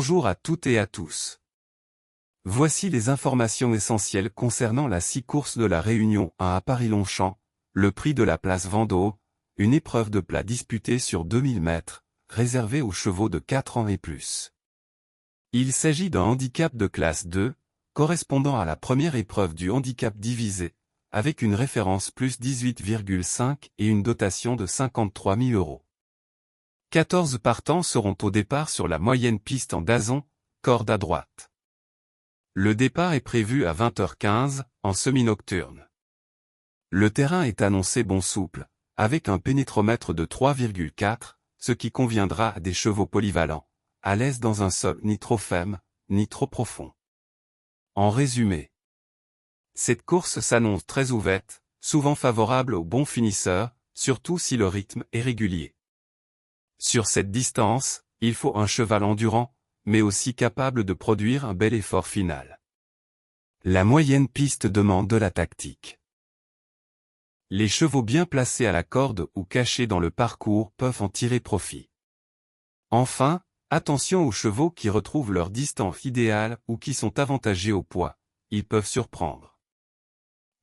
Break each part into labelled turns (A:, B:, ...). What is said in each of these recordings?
A: Bonjour à toutes et à tous. Voici les informations essentielles concernant la 6 courses de la Réunion 1 à Paris-Longchamp, le prix de la place Vendôme, une épreuve de plat disputée sur 2000 mètres, réservée aux chevaux de 4 ans et plus. Il s'agit d'un handicap de classe 2, correspondant à la première épreuve du handicap divisé, avec une référence plus 18,5 et une dotation de 53 000 €. 14 partants seront au départ sur la moyenne piste en dazon, corde à droite. Le départ est prévu à 20h15, en semi-nocturne. Le terrain est annoncé bon souple, avec un pénétromètre de 3,4, ce qui conviendra à des chevaux polyvalents, à l'aise dans un sol ni trop ferme, ni trop profond. En résumé, cette course s'annonce très ouverte, souvent favorable aux bons finisseurs, surtout si le rythme est régulier. Sur cette distance, il faut un cheval endurant, mais aussi capable de produire un bel effort final. La moyenne piste demande de la tactique. Les chevaux bien placés à la corde ou cachés dans le parcours peuvent en tirer profit. Enfin, attention aux chevaux qui retrouvent leur distance idéale ou qui sont avantagés au poids, ils peuvent surprendre.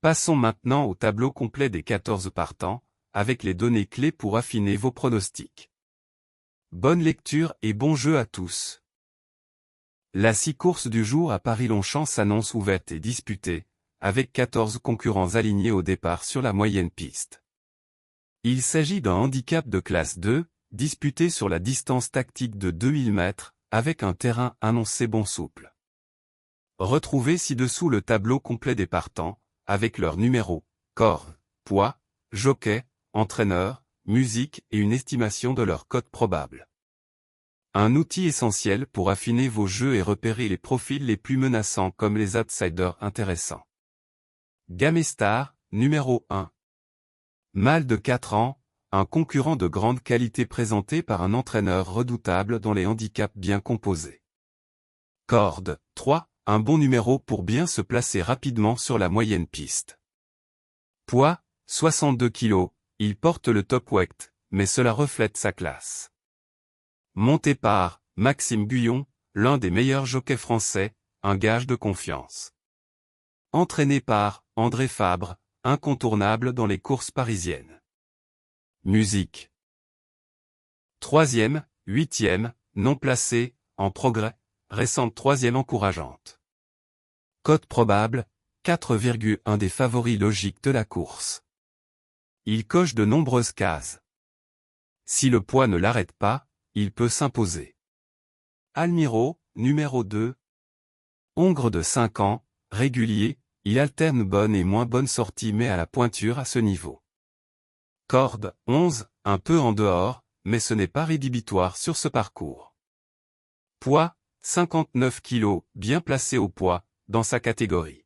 A: Passons maintenant au tableau complet des 14 partants, avec les données clés pour affiner vos pronostics. Bonne lecture et bon jeu à tous. La 6 courses du jour à Paris-Longchamp s'annonce ouverte et disputée, avec 14 concurrents alignés au départ sur la moyenne piste. Il s'agit d'un handicap de classe 2, disputé sur la distance tactique de 2000 mètres, avec un terrain annoncé bon souple. Retrouvez ci-dessous le tableau complet des partants, avec leurs numéros, corde, poids, jockey, entraîneur, musique et une estimation de leur cote probable. Un outil essentiel pour affiner vos jeux et repérer les profils les plus menaçants comme les outsiders intéressants. Gamestar, numéro 1. Mâle de 4 ans, un concurrent de grande qualité présenté par un entraîneur redoutable dans les handicaps bien composés. Corde, 3, un bon numéro pour bien se placer rapidement sur la moyenne piste. Poids, 62 kg, il porte le top weight, mais cela reflète sa classe. Monté par Maxime Guyon, l'un des meilleurs jockeys français, un gage de confiance. Entraîné par André Fabre, incontournable dans les courses parisiennes. Musique. 3e, 8e, non placé, en progrès, récente 3e encourageante. Cote probable, 4,1 des favoris logiques de la course. Il coche de nombreuses cases. Si le poids ne l'arrête pas, il peut s'imposer. Almiro, numéro 2. Hongre de 5 ans, régulier, il alterne bonne et moins bonne sortie mais à la pointure à ce niveau. Corde, 11, un peu en dehors, mais ce n'est pas rédhibitoire sur ce parcours. Poids, 59 kg, bien placé au poids, dans sa catégorie.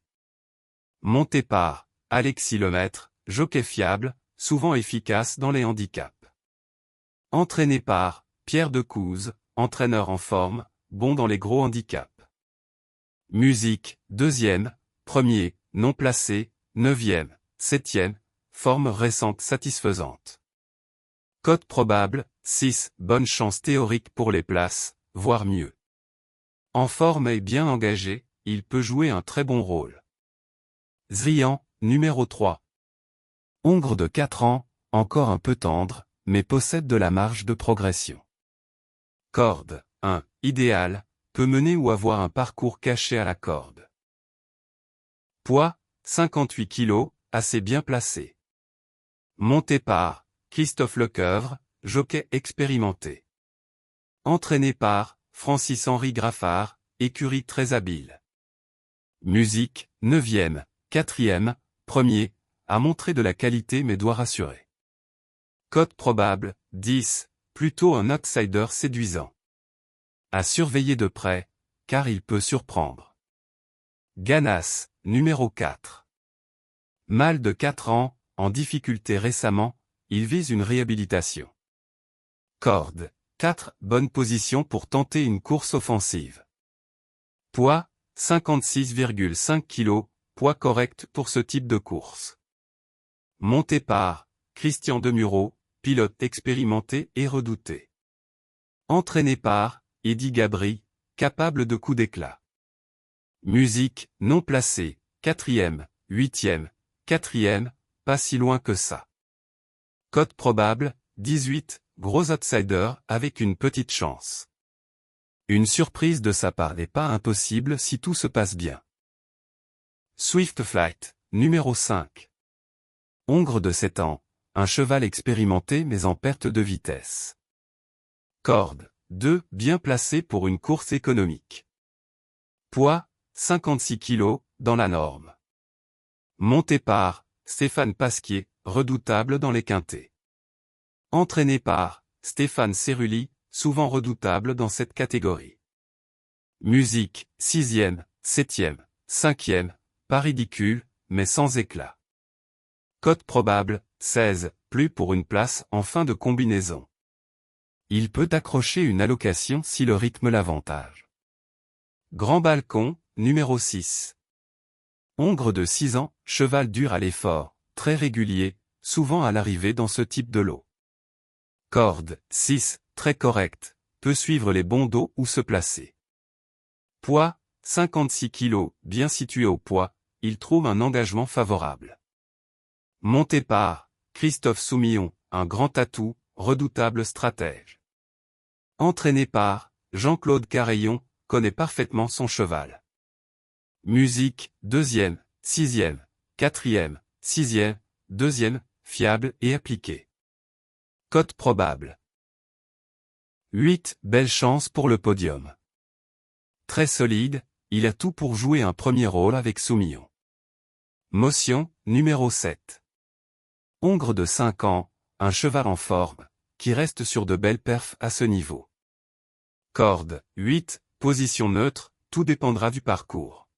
A: Monté par Alexis Lemaître, jockey fiable, souvent efficace dans les handicaps. Entraîné par Pierre Decouze, entraîneur en forme, bon dans les gros handicaps. Musique, 2e, 1er, non placé, 9e, 7e, forme récente satisfaisante. Cote probable, 6, bonne chance théorique pour les places, voire mieux. En forme et bien engagé, il peut jouer un très bon rôle. Zrian, numéro 3. Hongre de 4 ans, encore un peu tendre, mais possède de la marge de progression. Corde, 1, idéal, peut mener ou avoir un parcours caché à la corde. Poids, 58 kg, assez bien placé. Monté par Christophe Lecoeuvre, jockey expérimenté. Entraîné par Francis-Henri Graffard, écurie très habile. Musique, 9e, 4e, 1er, a montré de la qualité mais doit rassurer. Cote probable, 10, plutôt un outsider séduisant. À surveiller de près, car il peut surprendre. Ganas, numéro 4. Mâle de 4 ans, en difficulté récemment, il vise une réhabilitation. Corde, 4, bonne position pour tenter une course offensive. Poids, 56,5 kg, poids correct pour ce type de course. Monté par Christian Demureau, pilote expérimenté et redouté. Entraîné par Eddy Gabry, capable de coups d'éclat. Musique, non placée, 4e, 8e, 4e, pas si loin que ça. Cote probable, 18, gros outsider avec une petite chance. Une surprise de sa part n'est pas impossible si tout se passe bien. Swift Flight, numéro 5. Hongre de 7 ans, un cheval expérimenté mais en perte de vitesse. Corde, 2, bien placé pour une course économique. Poids, 56 kg, dans la norme. Monté par Stéphane Pasquier, redoutable dans les quintets. Entraîné par Stéphane Cerulli, souvent redoutable dans cette catégorie. Musique, 6e, 7e, 5e, pas ridicule, mais sans éclat. Cote probable, 16, plus pour une place en fin de combinaison. Il peut accrocher une allocation si le rythme l'avantage. Grand balcon, numéro 6. Hongre de 6 ans, cheval dur à l'effort, très régulier, souvent à l'arrivée dans ce type de lot. Corde, 6, très correct, peut suivre les bons dos ou se placer. Poids, 56 kg, bien situé au poids, il trouve un engagement favorable. Monté par Christophe Soumillon, un grand atout, redoutable stratège. Entraîné par Jean-Claude Carayon, connaît parfaitement son cheval. Musique, 2e, 6e, 4e, 6e, 2e, fiable et appliqué. Cote probable. 8, belle chance pour le podium. Très solide, il a tout pour jouer un premier rôle avec Soumillon. Motion, numéro 7. Hongre de 5 ans, un cheval en forme, qui reste sur de belles perfs à ce niveau. Corde, 8, position neutre, tout dépendra du parcours.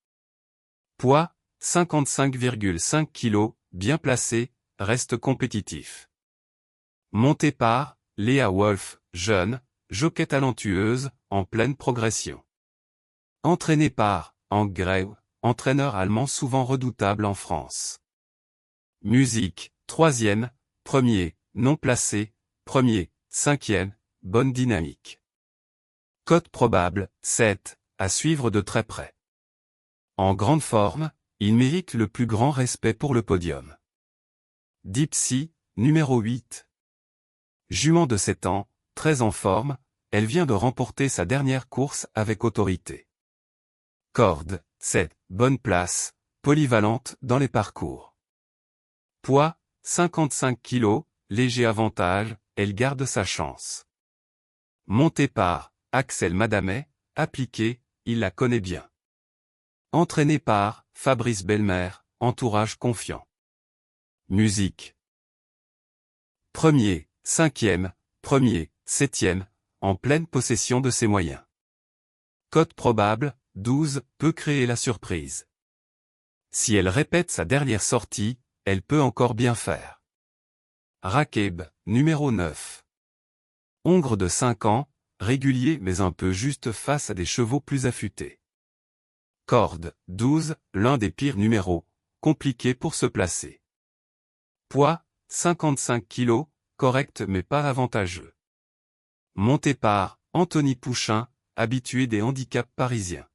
A: Poids, 55,5 kg, bien placé, reste compétitif. Monté par Léa Wolf, jeune, jockey talentueuse, en pleine progression. Entraîné par Hank Greve, entraîneur allemand souvent redoutable en France. Musique, 3e, 1er, non placé, 1er, 5e, bonne dynamique. Cote probable, 7, à suivre de très près. En grande forme, il mérite le plus grand respect pour le podium. Dipsy, numéro 8. Jument de 7 ans, très en forme, elle vient de remporter sa dernière course avec autorité. Corde, 7, bonne place, polyvalente dans les parcours. Poids, 55 kg, léger avantage, elle garde sa chance. Monté par Axel Madamet, appliqué, il la connaît bien. Entraîné par Fabrice Belmer, entourage confiant. Musique. 1er, 5e, 1er, 7e, en pleine possession de ses moyens. Cote probable, 12, peut créer la surprise. Si elle répète sa dernière sortie, elle peut encore bien faire. Rakeb, numéro 9. Hongre de 5 ans, régulier mais un peu juste face à des chevaux plus affûtés. Corde, 12, l'un des pires numéros, compliqué pour se placer. Poids, 55 kg, correct mais pas avantageux. Monté par Anthony Pouchin, habitué des handicaps parisiens.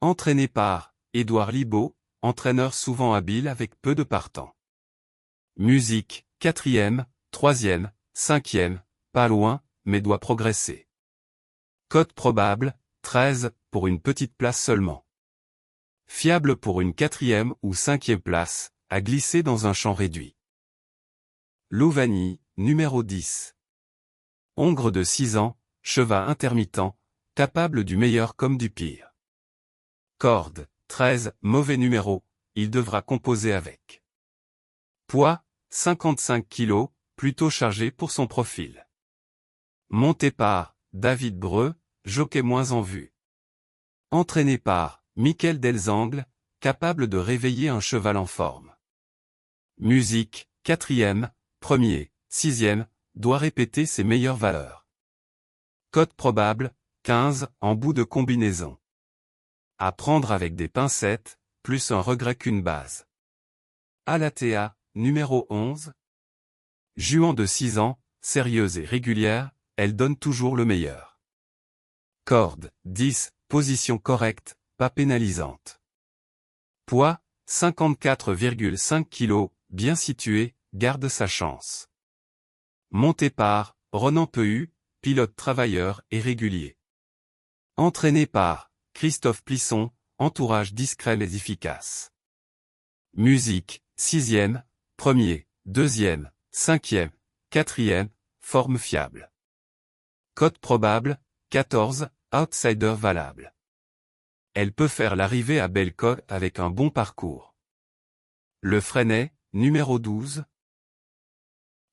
A: Entraîné par Édouard Libaud, entraîneur souvent habile avec peu de partants. Musique, 4e, 3e, 5e, pas loin, mais doit progresser. Cote probable, 13, pour une petite place seulement. Fiable pour une 4e ou 5e place, à glisser dans un champ réduit. Louvani, numéro 10. Hongre de 6 ans, cheval intermittent, capable du meilleur comme du pire. Corde, 13, mauvais numéro, il devra composer avec. Poids, 55 kg, plutôt chargé pour son profil. Monté par David Breu, jockey moins en vue. Entraîné par Michael Delzangle, capable de réveiller un cheval en forme. Musique, 4e, 1er, 6e, doit répéter ses meilleures valeurs. Cote probable, 15, en bout de combinaison. À prendre avec des pincettes, plus un regret qu'une base. Alatea, numéro 11. Jument de 6 ans, sérieuse et régulière, elle donne toujours le meilleur. Corde, 10, position correcte, pas pénalisante. Poids, 54,5 kg, bien situé, garde sa chance. Monté par, Ronan Pehu, pilote travailleur et régulier. Entraîné par, Christophe Plisson, entourage discret mais efficace. Musique, 6e, 1er, 2e, 5e, 4e, forme fiable. Cote probable, 14, outsider valable. Elle peut faire l'arrivée à Bellecote avec un bon parcours. Le Freinet, numéro 12.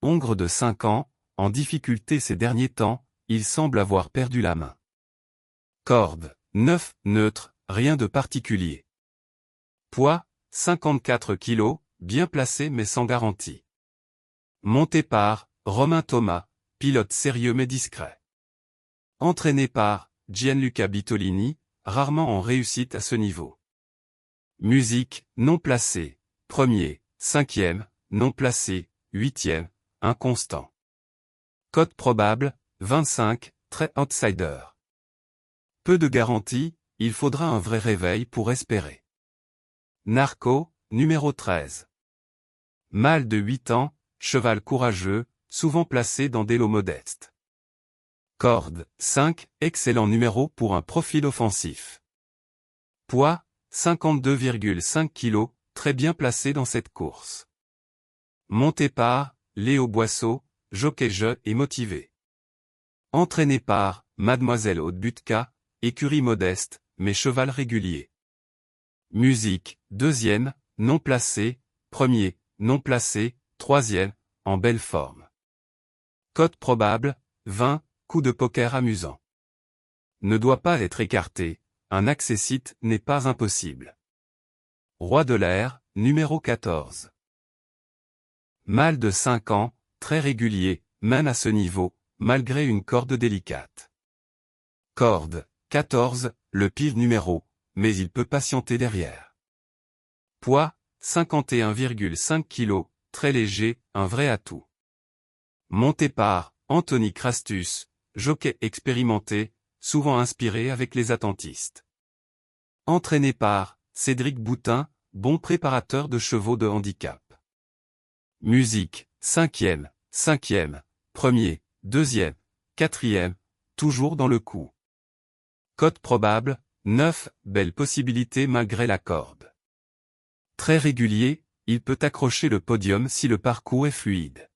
A: Hongre de 5 ans, en difficulté ces derniers temps, il semble avoir perdu la main. Corde, 9, neutre, rien de particulier. Poids, 54 kg, bien placé mais sans garantie. Monté par, Romain Thomas, pilote sérieux mais discret. Entraîné par, Gianluca Bitolini, rarement en réussite à ce niveau. Musique, non placé, 1er, 5e, non placé, 8e, inconstant. Cote probable, 25, très outsider. Peu de garantie, il faudra un vrai réveil pour espérer. Narco, numéro 13. Mâle de 8 ans, cheval courageux, souvent placé dans des lots modestes. Corde, 5, excellent numéro pour un profil offensif. Poids, 52,5 kg, très bien placé dans cette course. Monté par, Léo Boisseau, jockey jeu et motivé. Entraîné par, Mademoiselle Haute-Butka, écurie modeste, mais cheval régulier. Musique, 2e, non placé, 1er, non placé, 3e, en belle forme. Cote probable, 20, coup de poker amusant. Ne doit pas être écarté, un accessite n'est pas impossible. Roi de l'air, numéro 14. Mâle de 5 ans, très régulier, même à ce niveau, malgré une corde délicate. Corde, 14, le pire numéro, mais il peut patienter derrière. Poids, 51,5 kg, très léger, un vrai atout. Monté par, Anthony Crastus, jockey expérimenté, souvent inspiré avec les attentistes. Entraîné par, Cédric Boutin, bon préparateur de chevaux de handicap. Musique, 5e, 5e, 1er, 2e, 4e, toujours dans le coup. Cote probable, 9, belle possibilité malgré la corde. Très régulier, il peut accrocher le podium si le parcours est fluide.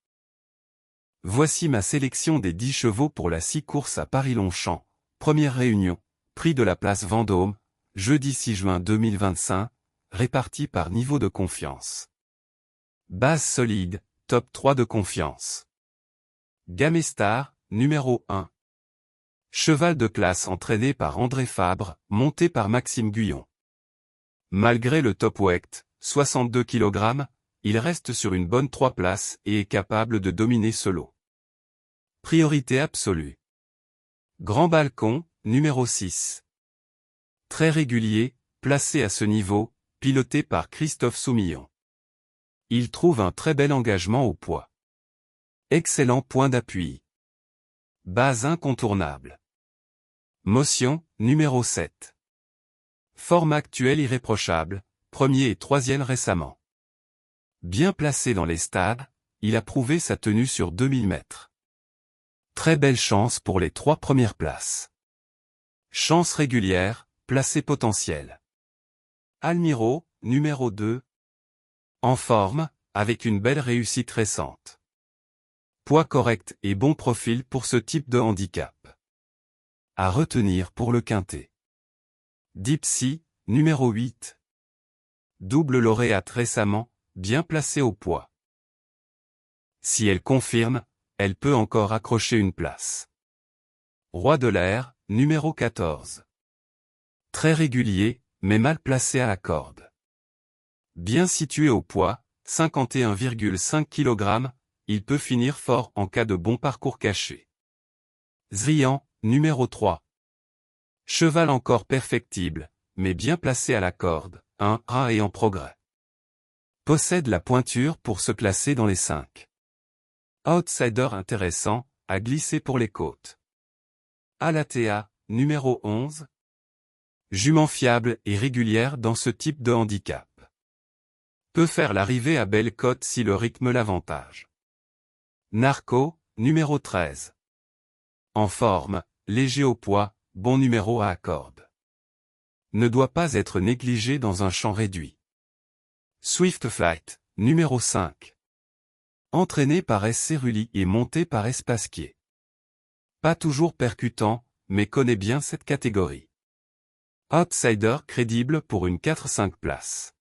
A: Voici ma sélection des 10 chevaux pour la 6 courses à Paris-Longchamp, première réunion, prix de la place Vendôme, jeudi 6 juin 2025, répartis par niveau de confiance. Base solide, top 3 de confiance. Gamestar, numéro 1. Cheval de classe entraîné par André Fabre, monté par Maxime Guyon. Malgré le top weight, 62 kg, il reste sur une bonne 3 places et est capable de dominer ce lot. Priorité absolue. Grand Balcon, numéro 6. Très régulier, placé à ce niveau, piloté par Christophe Soumillon. Il trouve un très bel engagement au poids. Excellent point d'appui. Base incontournable. Motion, numéro 7. Forme actuelle irréprochable, 1er et 3e récemment. Bien placé dans les stades, il a prouvé sa tenue sur 2000 mètres. Très belle chance pour les 3 premières places. Chance régulière, placé potentiel. Almiro, numéro 2. En forme, avec une belle réussite récente. Poids correct et bon profil pour ce type de handicap. À retenir pour le quintet. Dipsy, numéro 8. Double lauréate récemment, bien placée au poids. Si elle confirme, elle peut encore accrocher une place. Roi de l'air, numéro 14. Très régulier, mais mal placé à la corde. Bien situé au poids, 51,5 kg, il peut finir fort en cas de bon parcours caché. Zrian, numéro 3. Cheval encore perfectible, mais bien placé à la corde, un A et en progrès. Possède la pointure pour se classer dans les 5. Outsider intéressant, à glisser pour les côtes. Alatea, numéro 11. Jument fiable et régulière dans ce type de handicap. Peut faire l'arrivée à belle cote si le rythme l'avantage. Narco, numéro 13. En forme, léger au poids, bon numéro à corde. Ne doit pas être négligé dans un champ réduit. Swift Flight, numéro 5. Entraîné par S. Cerulli et monté par S. Pasquier. Pas toujours percutant, mais connaît bien cette catégorie. Outsider crédible pour une 4-5 places.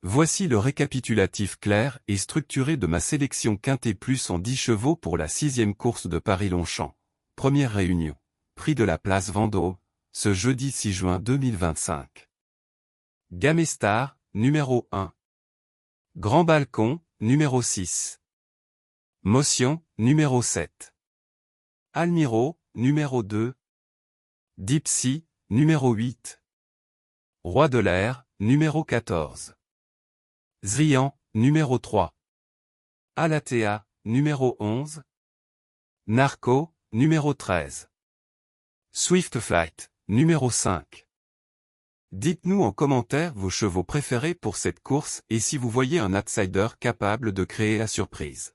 A: Voici le récapitulatif clair et structuré de ma sélection Quintet Plus en 10 chevaux pour la 6e course de Paris-Longchamp. Première réunion. Prix de la place Vendôme, ce jeudi 6 juin 2025. Gamestar, numéro 1. Grand Balcon, numéro 6. Motion, numéro 7. Almiro, numéro 2. Dipsy, numéro 8. Roi de l'air, numéro 14. Zrian, numéro 3. Alatea, numéro 11. Narco, numéro 13. Swift Flight, numéro 5. Dites-nous en commentaire vos chevaux préférés pour cette course et si vous voyez un outsider capable de créer la surprise.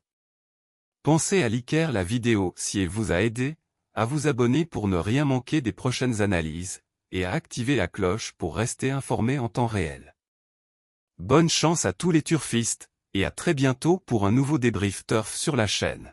A: Pensez à liker la vidéo si elle vous a aidé, à vous abonner pour ne rien manquer des prochaines analyses, et à activer la cloche pour rester informé en temps réel. Bonne chance à tous les turfistes, et à très bientôt pour un nouveau débrief turf sur la chaîne.